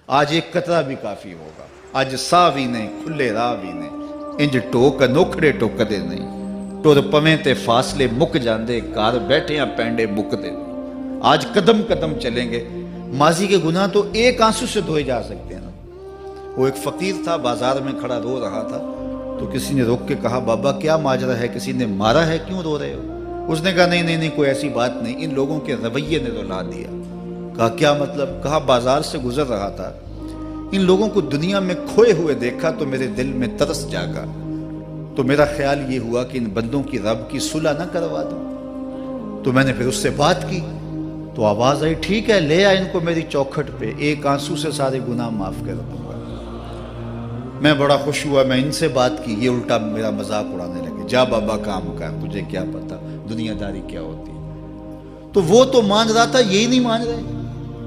آج ایک قطرہ بھی کافی ہوگا، اج ساہ بھی نہیں کھلے راہ بھی نہیں، انج ٹوک انوکھڑے ٹوکدے نہیں، ٹر پویں تے فاصلے مک جاندے، گھر بیٹھیاں پینڈے مکدے نہیں۔ آج قدم قدم چلیں گے، ماضی کے گناہ تو ایک آنسو سے دھوئے جا سکتے ہیں نا۔ وہ ایک فقیر تھا، بازار میں کھڑا رو رہا تھا، تو کسی نے روک کے کہا بابا کیا ماجرا ہے، کسی نے مارا ہے، کیوں رو رہے ہو؟ اس نے کہا نہیں کوئی ایسی بات نہیں، ان لوگوں کے رویے نے رلا دیا۔ کہا کیا مطلب؟ کہا بازار سے گزر رہا تھا، ان لوگوں کو دنیا میں کھوئے ہوئے دیکھا تو میرے دل میں ترس جاگا، تو میرا خیال یہ ہوا کہ ان بندوں کی رب کی صلح نہ کروا دوں۔ تو میں نے پھر اس سے بات کی، تو آواز آئی ٹھیک ہے لے آ ان کو میری چوکھٹ پہ، ایک آنسو سے سارے گناہ معاف کر دوں گا۔ میں بڑا خوش ہوا، میں ان سے بات کی، یہ الٹا میرا مذاق اڑانے لگے، جا بابا کام کر، تجھے کیا پتا دنیا داری کیا ہوتی ہے۔ تو وہ تو مان رہا تھا، یہی نہیں مان رہے،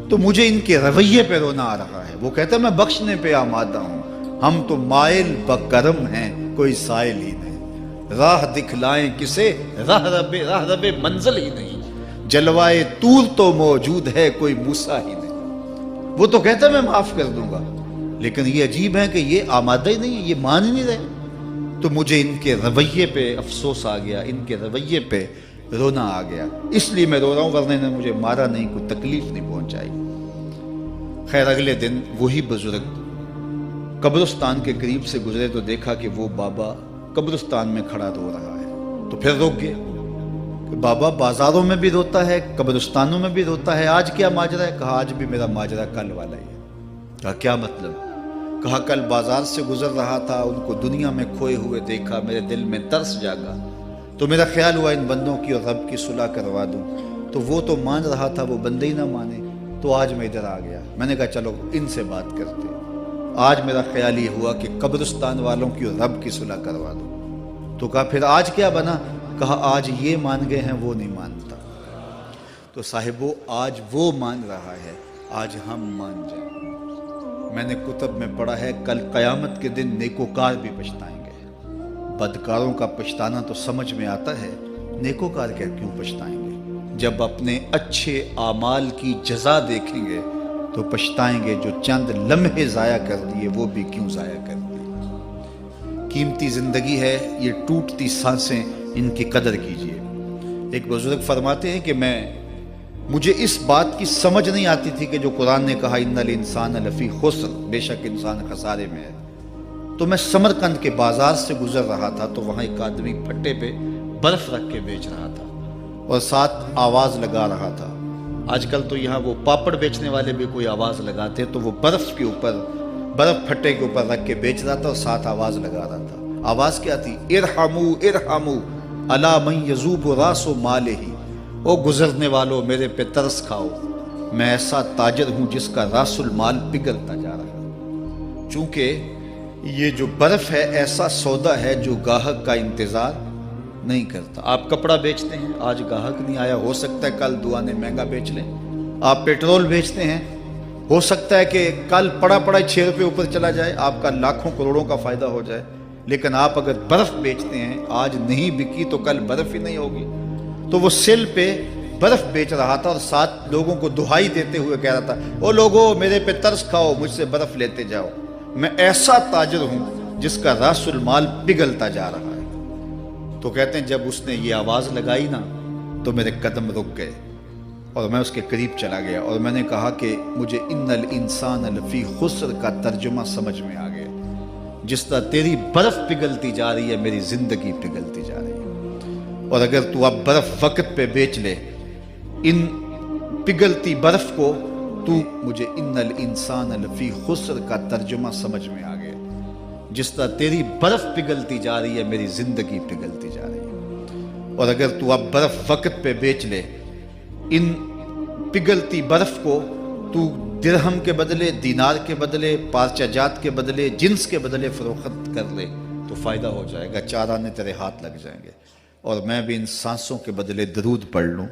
تو مجھے ان کے رویے پہ رونا آ رہا ہے۔ وہ کہتا ہے میں بخشنے پہ آمادہ ہوں، ہم تو مائل بکرم ہیں، کوئی سائل ہی نہیں، راہ دکھلائیں کسے، راہ رب منزل ہی نہیں، جلوائے طور تو موجود ہے، کوئی موسیٰ ہی نہیں۔ وہ تو کہتا ہے میں معاف کر دوں گا، لیکن یہ عجیب ہے کہ یہ آمادہ ہی نہیں، یہ مان ہی نہیں رہے۔ تو مجھے ان کے رویے پہ افسوس آ گیا، ان کے رویے پہ رونا آ گیا، اس لیے میں رو رہا ہوں، ورنہ نے مجھے مارا نہیں، کوئی تکلیف نہیں پہنچائی۔ خیر اگلے دن وہی بزرگ قبرستان کے قریب سے گزرے تو دیکھا کہ وہ بابا قبرستان میں کھڑا رو رہا ہے، تو پھر روک گیا کہ بابا بازاروں میں بھی روتا ہے، قبرستانوں میں بھی روتا ہے، آج کیا ماجرا ہے؟ کہا آج بھی میرا ماجرا کل والا ہی ہے۔ کہا کیا مطلب؟ کہا کل بازار سے گزر رہا تھا، ان کو دنیا میں کھوئے ہوئے دیکھا، میرے دل میں ترس جاگا، تو میرا خیال ہوا ان بندوں کی اور رب کی صلح کروا دوں، تو وہ تو مان رہا تھا، وہ بندے ہی نہ مانے، تو آج میں ادھر آ گیا۔ میں نے کہا چلو ان سے بات کرتے، آج میرا خیال یہ ہوا کہ قبرستان والوں کی اور رب کی صلح کروا دوں۔ تو کہا پھر آج کیا بنا؟ کہا آج یہ مان گئے ہیں، وہ نہیں مانتا۔ تو صاحبو آج وہ مان رہا ہے، آج ہم مان جائیں۔ میں نے کتب میں پڑھا ہے کل قیامت کے دن نیکوکار بھی پچھتائیں گے۔ بدکاروں کا پچھتانا تو سمجھ میں آتا ہے، نیکوکار کیوں پچھتائیں گے؟ جب اپنے اچھے اعمال کی جزا دیکھیں گے تو پچھتائیں گے، جو چند لمحے ضائع کر دیے وہ بھی کیوں ضائع کر دیے۔ قیمتی زندگی ہے، یہ ٹوٹتی سانسیں، ان کی قدر کیجیے۔ ایک بزرگ فرماتے ہیں کہ مجھے اس بات کی سمجھ نہیں آتی تھی کہ جو قرآن نے کہا ان الانسان لفی خسر، بے شک انسان خسارے میں ہے، تو میں سمرقند کے بازار سے گزر رہا تھا تو وہاں ایک آدمی پھٹے پہ برف رکھ کے بیچ رہا تھا اور ساتھ آواز لگا رہا تھا۔ آج کل تو یہاں وہ پاپڑ بیچنے والے بھی کوئی آواز لگاتے، تو وہ برف پھٹے کے اوپر رکھ کے بیچ رہا تھا اور ساتھ آواز لگا رہا تھا۔ آواز کیا تھی؟ ارحمو ارحمو الا من یذوب راس مالہ، او گزرنے والوں میرے پہ ترس کھاؤ، میں ایسا تاجر ہوں جس کا راس المال پگھلتا جا رہا ہے۔ چونکہ یہ جو برف ہے ایسا سودا ہے جو گاہک کا انتظار نہیں کرتا۔ آپ کپڑا بیچتے ہیں، آج گاہک نہیں آیا، ہو سکتا ہے کل دعانے مہنگا بیچ لیں۔ آپ پیٹرول بیچتے ہیں، ہو سکتا ہے کہ کل پڑا 6 روپے اوپر چلا جائے، آپ کا لاکھوں کروڑوں کا فائدہ ہو جائے۔ لیکن آپ اگر برف بیچتے ہیں، آج نہیں بکی تو کل برف ہی نہیں ہوگی۔ تو وہ سل پہ برف بیچ رہا تھا اور ساتھ لوگوں کو دہائی دیتے ہوئے کہہ رہا تھا، او لوگو میرے پہ ترس کھاؤ، مجھ سے برف لیتے جاؤ، میں ایسا تاجر ہوں جس کا راس المال پگھلتا جا رہا ہے۔ تو کہتے ہیں جب اس نے یہ آواز لگائی نا تو میرے قدم رک گئے اور میں اس کے قریب چلا گیا اور میں نے کہا کہ مجھے ان الانسان لفی خسر کا ترجمہ سمجھ میں آ گیا۔ جس طرح تیری برف پگھلتی جا رہی ہے، میری زندگی پگھلتی جا رہی ہے، اور اگر تو اب برف وقت پہ بیچ لے ان پگھلتی برف کو، تو مجھے ان الانسان لفی خسر کا ترجمہ سمجھ میں آ گیا۔ جس طرح تیری برف پگھلتی جا رہی ہے، میری زندگی پگھلتی جا رہی ہے، اور اگر تو اب برف وقت پہ بیچ لے ان پگھلتی برف کو، تو درہم کے بدلے، دینار کے بدلے، پارچہ جات کے بدلے، جنس کے بدلے فروخت کر لے تو فائدہ ہو جائے گا، 4 آنے تیرے ہاتھ لگ جائیں گے، اور میں بھی ان سانسوں کے بدلے درود پڑھ لوں،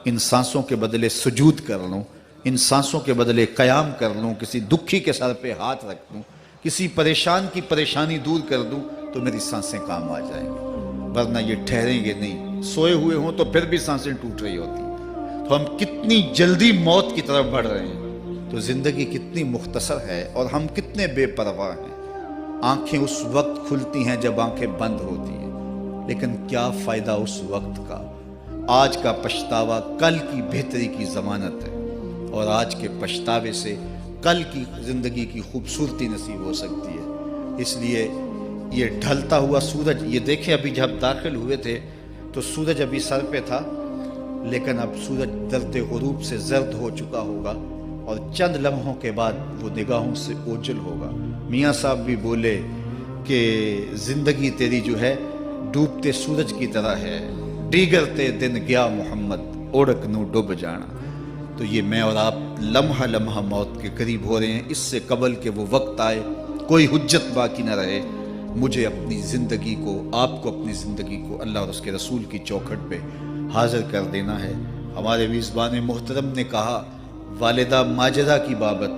ان سانسوں کے بدلے سجود کر لوں، ان سانسوں کے بدلے قیام کر لوں، کسی دکھی کے سر پہ ہاتھ رکھ دوں، کسی پریشان کی پریشانی دور کر دوں، تو میری سانسیں کام آ جائیں گی، ورنہ یہ ٹھہریں گے نہیں۔ سوئے ہوئے ہوں تو پھر بھی سانسیں ٹوٹ رہی ہوتی، تو ہم کتنی جلدی موت کی طرف بڑھ رہے ہیں۔ تو زندگی کتنی مختصر ہے اور ہم کتنے بے پرواہ ہیں۔ آنکھیں اس وقت کھلتی ہیں جب آنکھیں بند ہوتی ہیں، لیکن کیا فائدہ اس وقت کا؟ آج کا پچھتاوا کل کی بہتری کی ضمانت ہے، اور آج کے پچھتاوے سے کل کی زندگی کی خوبصورتی نصیب ہو سکتی ہے۔ اس لیے یہ ڈھلتا ہوا سورج، یہ دیکھیں ابھی جب داخل ہوئے تھے تو سورج ابھی سر پہ تھا، لیکن اب سورج درد غروب سے زرد ہو چکا ہوگا، اور چند لمحوں کے بعد وہ نگاہوں سے اوجھل ہوگا۔ میاں صاحب بھی بولے کہ زندگی تیری جو ہے ڈوبتے سورج کی طرح ہے، ڈیگرتے دن گیا محمد اوڑک نو ڈوب جانا۔ تو یہ میں اور آپ لمحہ لمحہ موت کے قریب ہو رہے ہیں۔ اس سے قبل کہ وہ وقت آئے، کوئی حجت باقی نہ رہے، مجھے اپنی زندگی کو، آپ کو اپنی زندگی کو اللہ اور اس کے رسول کی چوکھٹ پہ حاضر کر دینا ہے۔ ہمارے میزبان محترم نے کہا والدہ ماجدہ کی بابت،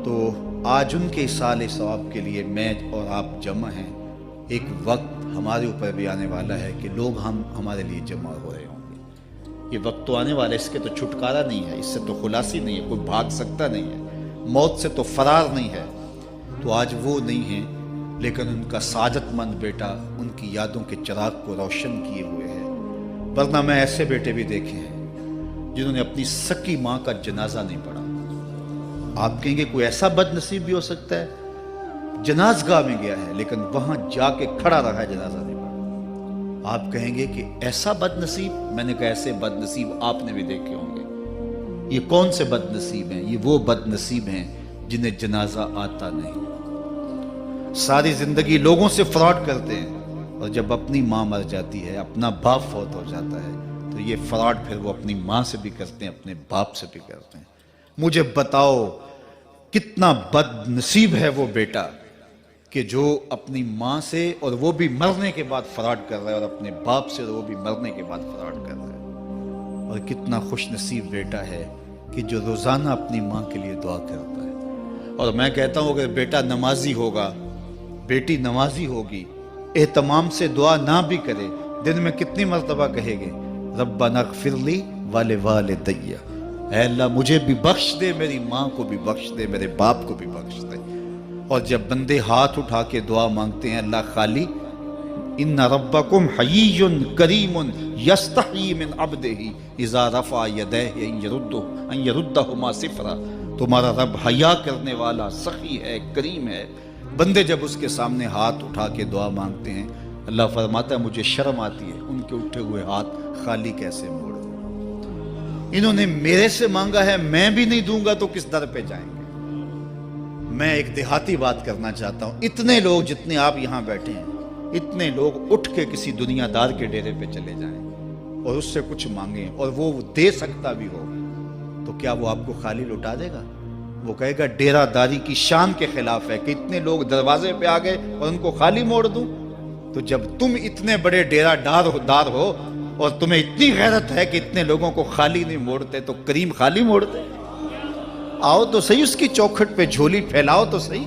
تو آج ان کے اصالِ ثواب کے لیے میں اور آپ جمع ہیں۔ ایک وقت ہمارے اوپر بھی آنے والا ہے کہ لوگ ہمارے لیے جمع ہو رہے ہوں گے۔ یہ وقت تو آنے والا ہے، اس کے تو چھٹکارا نہیں ہے، اس سے تو خلاصی نہیں ہے، کوئی بھاگ سکتا نہیں ہے، موت سے تو فرار نہیں ہے۔ تو آج وہ نہیں ہیں، لیکن ان کا سعادت مند بیٹا ان کی یادوں کے چراغ کو روشن کیے ہوئے ہے۔ ورنہ میں ایسے بیٹے بھی دیکھے ہیں جنہوں نے اپنی سکی ماں کا جنازہ نہیں پڑھا۔ آپ کہیں گے کوئی ایسا بد نصیب بھی ہو سکتا ہے، جنازگاہ میں گیا ہے لیکن وہاں جا کے کھڑا رہا ہے، جنازہ نہیں پڑھا۔ آپ کہیں گے کہ ایسا بد نصیب، میں نے کہا ایسے بد نصیب آپ نے بھی دیکھے ہوں گے۔ یہ کون سے بد نصیب ہیں؟ یہ وہ بد نصیب ہیں جنہیں جنازہ آتا نہیں، ساری زندگی لوگوں سے فراڈ کرتے ہیں، اور جب اپنی ماں مر جاتی ہے، اپنا باپ فوت ہو جاتا ہے، تو یہ فراڈ پھر وہ اپنی ماں سے بھی کرتے ہیں، اپنے باپ سے بھی کرتے ہیں۔ مجھے بتاؤ کتنا بد نصیب ہے وہ بیٹا کہ جو اپنی ماں سے، اور وہ بھی مرنے کے بعد فراڈ کر رہا ہے، اور اپنے باپ سے، اور وہ بھی مرنے کے بعد فراڈ کر رہا ہے۔ اور کتنا خوش نصیب بیٹا ہے کہ جو روزانہ اپنی ماں کے لیے دعا کرتا ہے۔ اور میں کہتا ہوں اگر بیٹا نمازی ہوگا، بیٹی نمازی ہوگی، اہتمام سے دعا نہ بھی کرے، دن میں کتنی مرتبہ کہے گے ربنا اغفر لی ولوالدی، اے اللہ مجھے بھی بخش دے، میری ماں کو بھی بخش دے، میرے باپ کو بھی بخش دے۔ اور جب بندے ہاتھ اٹھا کے دعا مانگتے ہیں اللہ خالی ان ربکم حیی کریم یستحیی من عبدہ اذا رفع یدیہ ان یردہما صفرا، تمہارا رب حیا کرنے والا، سخی ہے، کریم ہے۔ بندے جب اس کے سامنے ہاتھ اٹھا کے دعا مانگتے ہیں، اللہ فرماتا ہے مجھے شرم آتی ہے ان کے اٹھے ہوئے ہاتھ خالی کیسے موڑ دوں۔ انہوں نے میرے سے مانگا ہے، میں بھی نہیں دوں گا تو کس در پہ جائیں گے؟ میں ایک دیہاتی بات کرنا چاہتا ہوں، اتنے لوگ جتنے آپ یہاں بیٹھے ہیں، اتنے لوگ اٹھ کے کسی دنیا دار کے ڈیرے پہ چلے جائیں اور اس سے کچھ مانگیں، اور وہ دے سکتا بھی ہو، تو کیا وہ آپ کو خالی لوٹا دے گا؟ وہ کہے گا ڈیرہ داری کی شان کے خلاف ہے کہ اتنے لوگ دروازے پہ آ گئے اور ان کو خالی موڑ دوں۔ تو جب تم اتنے بڑے ڈیرہ دار ہو اور تمہیں اتنی غیرت ہے کہ اتنے لوگوں کو خالی نہیں موڑتے، تو کریم خالی موڑتے؟ آؤ تو صحیح اس کی چوکھٹ پہ جھولی پھیلاؤ تو صحیح۔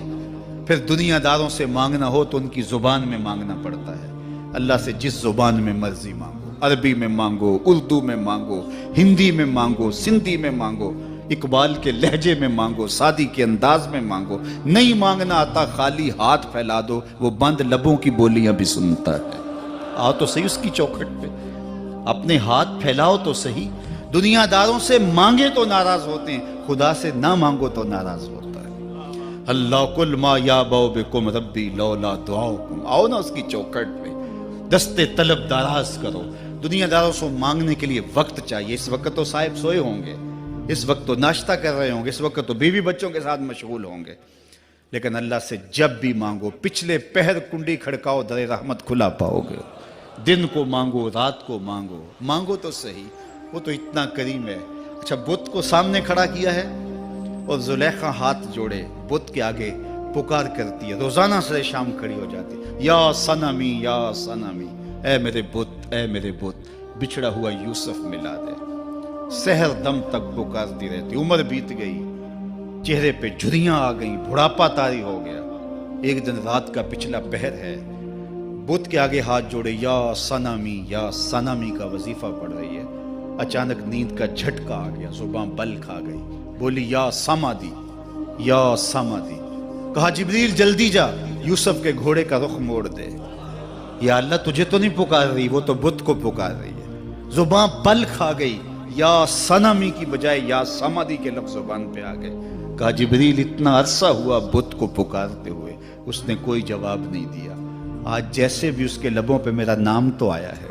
پھر دنیا داروں سے مانگنا ہو تو ان کی زبان میں مانگنا پڑتا ہے۔ اللہ سے جس زبان میں مرضی مانگو، عربی میں مانگو، اردو میں مانگو، ہندی میں مانگو، سندھی میں مانگو، اقبال کے لہجے میں مانگو، سادی کے انداز میں مانگو، نہیں مانگنا آتا خالی ہاتھ پھیلا دو، وہ بند لبوں کی بولیاں بھی سنتا ہے۔ آؤ تو صحیح اس کی چوکھٹ پہ، اپنے ہاتھ پھیلاؤ تو صحیح۔ دنیا داروں سے مانگے تو ناراض ہوتے ہیں، خدا سے نہ مانگو تو ناراض ہوتا ہے۔ اللہ کل ما یابو بکم ربی لولا دعاؤکم، آؤ نا اس کی چوکھٹ پہ، دستے طلب دراز کرو۔ دنیا داروں سے مانگنے کے لیے وقت چاہیے۔ اس وقت تو صاحب سوئے ہوں گے، اس وقت تو ناشتہ کر رہے ہوں گے، اس وقت تو بیوی بچوں کے ساتھ مشغول ہوں گے، لیکن اللہ سے جب بھی مانگو، پچھلے پہر کنڈی کھڑکاؤ، در رحمت کھلا پاؤ گے۔ دن کو مانگو، رات کو مانگو، مانگو تو صحیح، وہ تو اتنا کریم ہے۔ اچھا بت کو سامنے کھڑا کیا ہے اور زلیخا ہاتھ جوڑے بت کے آگے پکار کرتی ہے، روزانہ سے شام کھڑی ہو جاتی ہے، یا صنمی یا صنمی، اے میرے بت، اے میرے بت، بچھڑا ہوا یوسف ملا دے۔ سحر دم تک پکارتی رہتی، عمر بیت گئی، چہرے پہ جھریاں آ گئیں، بڑھاپا طاری ہو گیا۔ ایک دن رات کا پچھلا پہر ہے، بت کے آگے ہاتھ جوڑے یا صنمی کا وظیفہ پڑھ رہی ہے۔ اچانک نیند کا جھٹکا آ گیا، زباں بل کھا گئی، بولی یا سامادی، یا سامادی۔ کہا جبریل جلدی جا، یوسف کے گھوڑے کا رخ موڑ دے۔ یا اللہ تجھے تو نہیں پکار رہی، وہ تو بت کو پکار رہی ہے۔ زبان پل کھا گئی، یا سنمی کی بجائے یا سامادی کے لفظ زبان پہ آ گئے۔ کہا جبریل اتنا عرصہ ہوا بت کو پکارتے ہوئے، اس نے کوئی جواب نہیں دیا، آج جیسے بھی اس کے لبوں پہ میرا نام تو آیا ہے،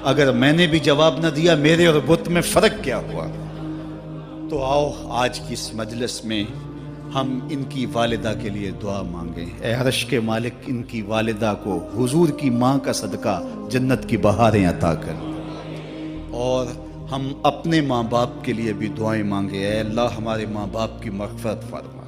اگر میں نے بھی جواب نہ دیا میرے اور بت میں فرق کیا ہوا؟ تو آؤ آج کی اس مجلس میں ہم ان کی والدہ کے لیے دعا مانگیں۔ اے عرش کے مالک، ان کی والدہ کو حضور کی ماں کا صدقہ جنت کی بہاریں عطا کر، اور ہم اپنے ماں باپ کے لیے بھی دعائیں مانگے۔ اے اللہ ہمارے ماں باپ کی مغفرت فرما۔